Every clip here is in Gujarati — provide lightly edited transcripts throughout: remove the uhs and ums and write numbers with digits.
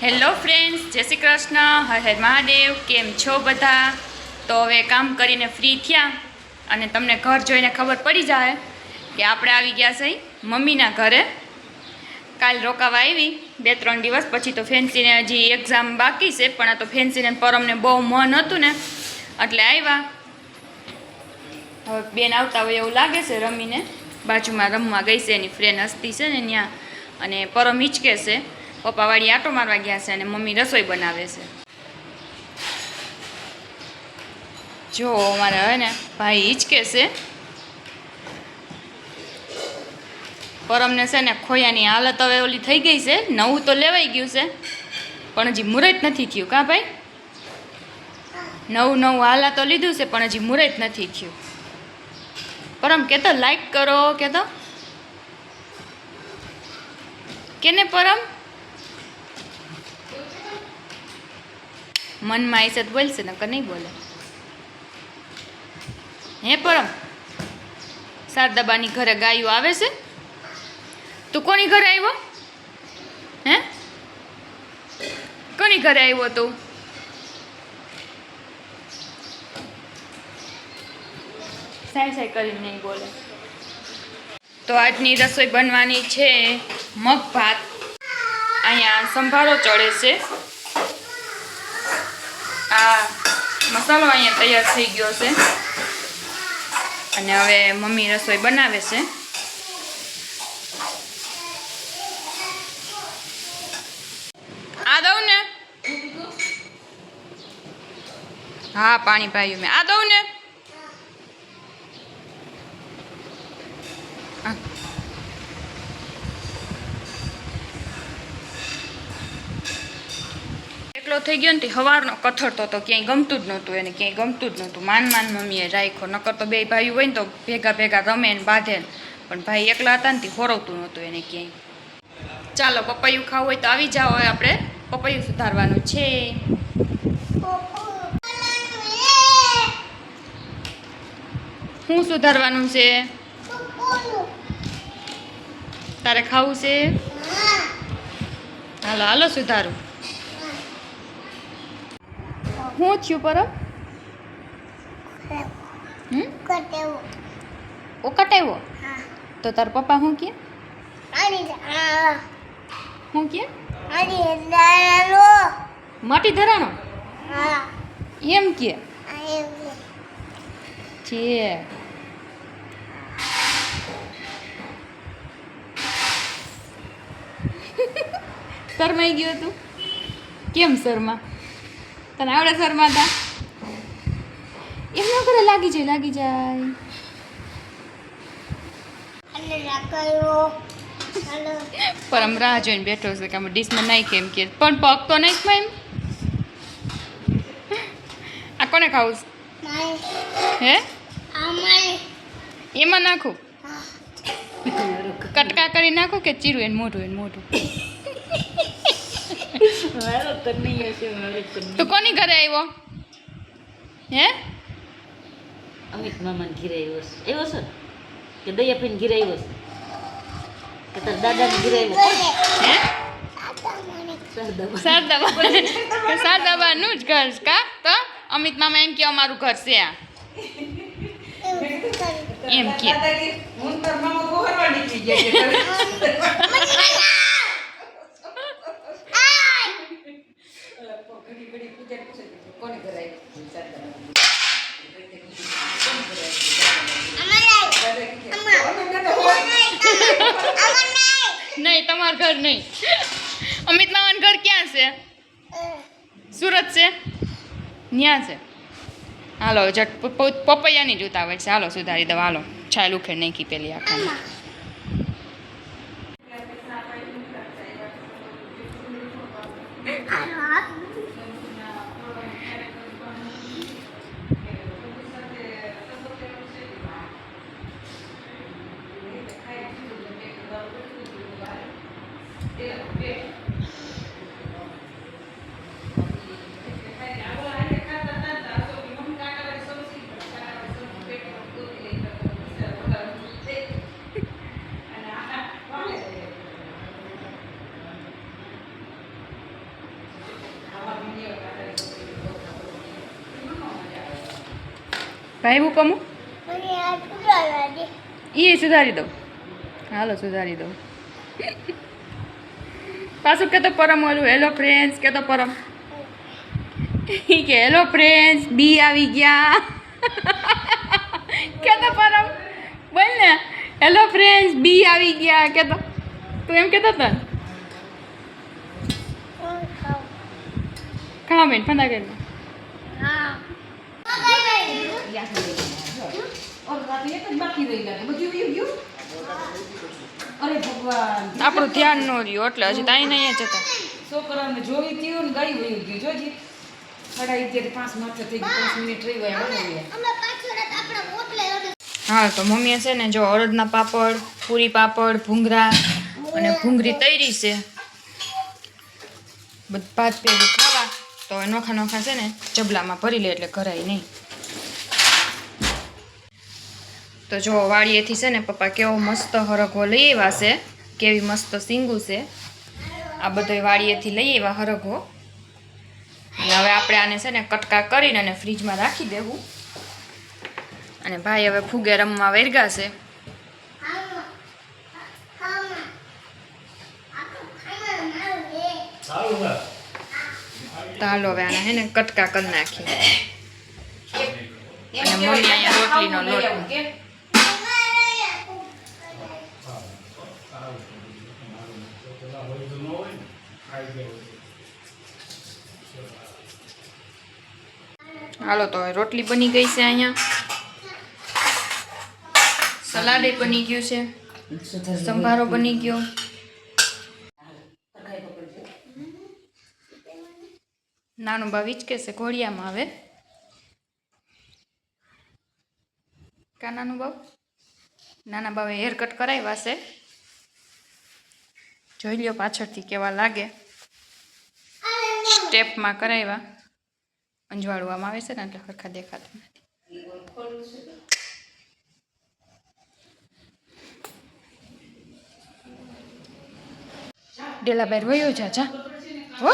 હેલો ફ્રેન્ડ્સ, જય શ્રી કૃષ્ણ, હર હર મહાદેવ। કેમ છો બધા? તો હવે કામ કરીને ફ્રી થયા અને તમને ઘર જોઈને ખબર પડી જાય કે આપણે આવી ગયા છે મમ્મીના ઘરે। કાલ રોકાવા આવી 2-3 દિવસ પછી તો ફેન્સીને હજી એક્ઝામ બાકી છે, પણ આ તો ફેન્સીને પરમને બહુ મન હતું ને એટલે આવ્યા। હવે બેન આવતા હોય એવું લાગે છે, રમીને બાજુમાં રમવા ગઈ છે, એની ફ્રેન્ડ હસ્તી છે ને ત્યાં, અને પરમ હિંચકે છે। પપ્પા વાળી આટો મારવા ગયા છે અને મમ્મી રસોઈ બનાવે છે। જો અમારે હવે ને ભાઈ હિંચકે છે, પરમને છે ને ખોયાની હાલત હવે ઓલી થઈ ગઈ છે, નવું તો લેવાઈ ગયું છે પણ હજી મુહૂર્ત નથી થયું। કાં ભાઈ? નવું હાલા તો લીધું છે પણ હજી મુહૂર્ત નથી થયું। પરમ કે તો લાઈક કરો, કે તો કેને પરમ મનમાં આઈસે તો બોલશે, નકર નહીં બોલે। હે પરમ, શારદાબાની ઘરે ગાયું આવે છે? તું કોની ઘરે આવ્યો? હે, કોની ઘરે આવ્યો તું? સાય કરીને નહીં બોલે। તો આજની રસોઈ બનવાની છે મગ ભાત। અહીંયા સંભારો ચડે છે। આ મસાલો અહીંયા તૈયાર થઈ ગયો છે અને હવે મમ્મી રસોઈ બનાવે છે। આ દઉં ને? હા, પાણી પાયું મેં। આ દઉં ને? એકલો થઈ ગયો ને સવારનો કથળતો તો ક્યાંય ગમતું જ નહોતું એને, ક્યાંય ગમતું જ નહોતું। માન મમ્મીએ રાખ્યો, નકર તો બે ભાઈઓ હોય ને તો ભેગા રમે ને બાંધે ને, પણ ભાઈ એકલા હતા ને હોરવતું નહોતું એને ક્યાંય। ચાલો, પપૈયું ખાવું હોય તો આવી જાઓ, હવે આપણે પપૈયું સુધારવાનું છે। શું સુધારવાનું છે? તારે ખાવું છે? હાલો હાલો સુધારું। શું થયું પરમ? કટાવ્યો? તો તાર પપ્પા શું કે? શું કે? માટી ધરાણો એમ કે છે? શરમાઈ ગયો તું? કેમ શરમા? તને આવડે શરમાતા? એમ ન કરે, લાગી જાય। પરમ રાહ જોઈને બેઠો છે કે આમાં ડીશમાં નાખે એમ કે, પણ પગ તો નાખમાં એમ। આ કોને ખાવું હે? એમાં નાખું? કટકા કરી નાખું કે ચીરું? એને મોઢું તું કોની ઘરે આવ્યો? હે? અમિત મામાને ઘીરે આવ્યો છે કે દયાભાઈને ઘીરે આવ્યો છે કે તાર દાદાને ઘીરે આવ્યો? હે? શારદાબા શારદાબાનું જ ઘર કા? તો અમિત મામા એમ કે અમારું ઘર છે આ, એમ કે નહીં, તમારું ઘર નહીં। અમિત મામાનું ઘર ક્યાં છે? સુરત છે? ત્યાં છે? હાલો જટ પપૈયાની જ ઉતાવળ છે, હાલો સુધારી દો, હાલો છાલ ઉખેડ નાખી પેલી આખા। ભાઈ હુકમું એ સુધારી દઉં. હાલો સુધારી દઉં. પાછું કે તો પરમ ઓલું હેલો ફ્રેન્ડ્સ કે તો પરમ કે હેલો ફ્રેન્ડ્સ બી આવી ગયા. કે તો પરમ બોલ ને હેલો ફ્રેન્ડ્સ બી આવી ગયા કે તો તું એમ કહેતો હતો ને ખાવા બેન ફંદા કરી અરે ભગવાન આપણું ધ્યાન ન રહ્યું એટલે હજી તાઈ નહીં જતા. છોકરાને જોઈ ત્યું ને ગાડી વહી ગયું જોજી 11:30 5 મિનિટ થઈ ગઈ 5 મિનિટ રહી ગયા હા તો મમ્મીએ છે ને જો અડદના પાપડ પૂરી પાપડ ભૂંગરા અને ભૂંગળી તૈરી છે ભાત ભેગું ખાવા તો નોખા નોખા છે ને ચબલામાં ભરી લે એટલે ઘરાય નહીં. તો જો વાડીએથી છે ને પપ્પા કેવો મસ્ત હરગવો લઈ આવ્યા છે, કેવી મસ્ત સીંગું છે. આ બધો વાડીએથી લઈ આવ્યા હરગવો. અને હવે આપણે આને છે ને કટકા કરીને અને ફ્રીજમાં રાખી દેવું. અને ભાઈ હવે ફુગે રમવા વેરગા છે. તો હાલો હવે આને હે ને કટકા કરી નાખીએ. અને મમ્મી અહીંયા રોટલીનો લોટ હાલો તો હવે રોટલી બની ગઈ છે. અહીંયા સલાડે બની ગયું છે, સંભારો બની ગયો. નાનું બા વીચકે છે ઘોડિયામાં આવે કા નાનું બાવ નાના બાવે હેર કટ કરાવ્યા છે. જોઈ લ્યો પાછળથી કેવા લાગે. સ્ટેપમાં કરાવ્યા. અંજવાળવામાં આવે છે ને એટલે સરખા દેખાતા નથી. ડેલા બેર વયો જા હો.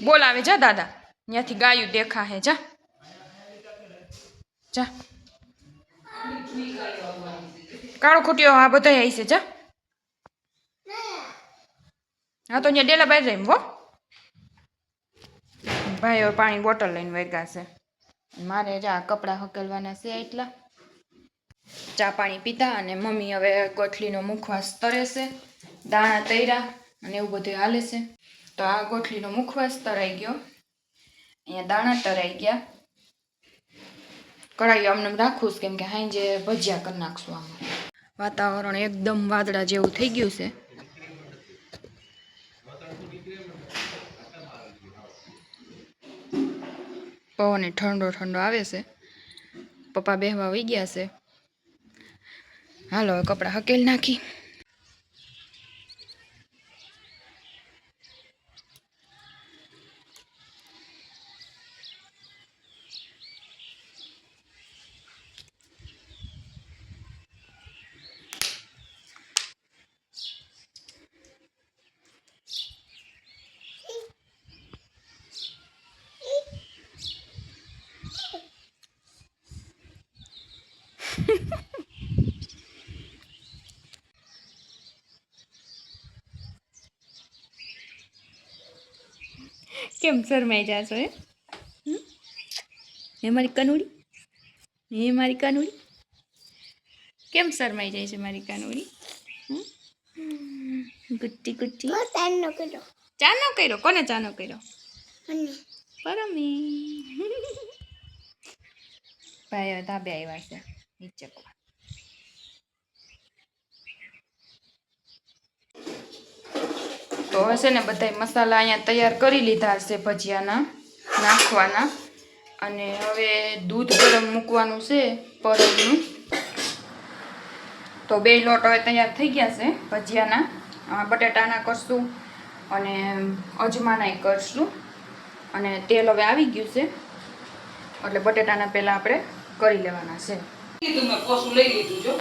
બોલાવે જા દાદા, ત્યાંથી ગાયું દેખા હે જા જા. કાળો ખૂટ્યો આ બધા આવી છે જા. હા તો અહીંયા ડેલા બહાર જઈ હો. ભાઈ હવે પાણી બોટલ લઈને વેગા છે. મારે જા કપડાં હકેલવાના છે એટલા. ચા પાણી પીતા અને મમ્મી હવે ગોઠલીનો મુખવાસ તરે છે. દાણા તૈરા અને એવું બધું હાલે છે. તો આ ગોઠલીનો મુખવાસ તરાઈ ગયો. અહીંયા દાણા તરાઈ ગયા. કઢાઈ આમને રાખું કેમ કે હાઈ જે ભજીયા કરી નાખશું. આમાં વાતાવરણ એકદમ વાદળા જેવું થઈ ગયું છે. પવન ઠંડો ઠંડો આવે છે. પપ્પા બેહવા વહી ગયા છે. હાલો હવે કપડાં હકેલ નાખી. કેમ શરમાઈ જાશો એ મારી કાનુડી? એ મારી કાનુડી કેમ શરમાઈ જાય છે મારી કાનુડી? ગુટ્ટી ગુટ્ટી ચાનો કર્યો. કોને ચાનો કર્યો? પરમી. ભાઈ હવે ધાબે આવ્યા છે નીચે. તો હવે છે ને બધા મસાલા અહીંયા તૈયાર કરી લીધા છે ભજીયાના નાખવાના. અને હવે દૂધ ગરમ મૂકવાનું છે પરમનું. તો 2 લોટ હવે તૈયાર થઈ ગયા છે ભજીયાના. બટેટાના કરશું અને અજમાના કરશું. અને તેલ હવે આવી ગયું છે એટલે બટેટાના પહેલાં આપણે કરી લેવાના છે. મેં પોસું લઈ લીધું જો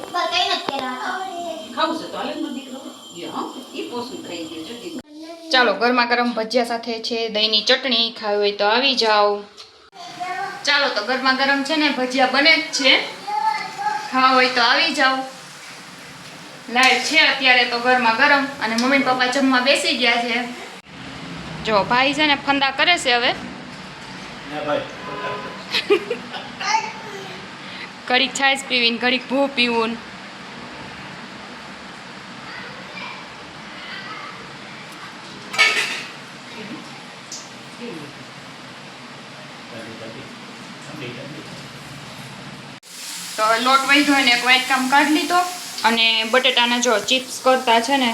ખાવું છે તો હાલે દીકરો. ઈ પોસું ખાઈ ગયું જો. ચાલો ગરમા ગરમ ભજીયા સાથે છે દહીંની ચટણી ખાવી હોય તો આવી જાઓ. ચાલો તો ગરમા ગરમ છે ને ભજીયા બને જ છે, ખાવા હોય તો આવી જાઓ. લાઈટ છે અત્યારે તો ગરમા ગરમ અને મમ્મી ને પપ્પા જમવા બેસી ગયા છે. જો ભાઈ છે ને ફંદા કરે છે હવે. ઘડીક છાશ પીવીને ઘડીક ભૂ પીવું. તો હવે લોટ વધ્યો ને એક વાટકામ કાઢી લીધો અને બટેટાના જો ચિપ્સ કરતા છે ને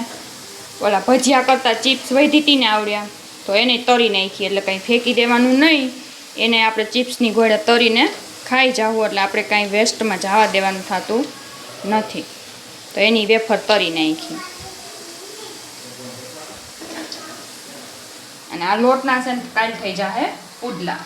ઓલા ભજીયા કરતા ચિપ્સ વધી હતી ને આવડ્યા તો એને તરી નાખી, એટલે કંઈ ફેંકી દેવાનું નહીં, એને આપણે ચિપ્સની ગોળે તરીને ખાઈ જાવું, એટલે આપણે કાંઈ વેસ્ટમાં જવા દેવાનું થતું નથી. તો એની વેફર તરી નાખી. અને આ લોટના છે ને કાલ થઈ જાહે પુડલા.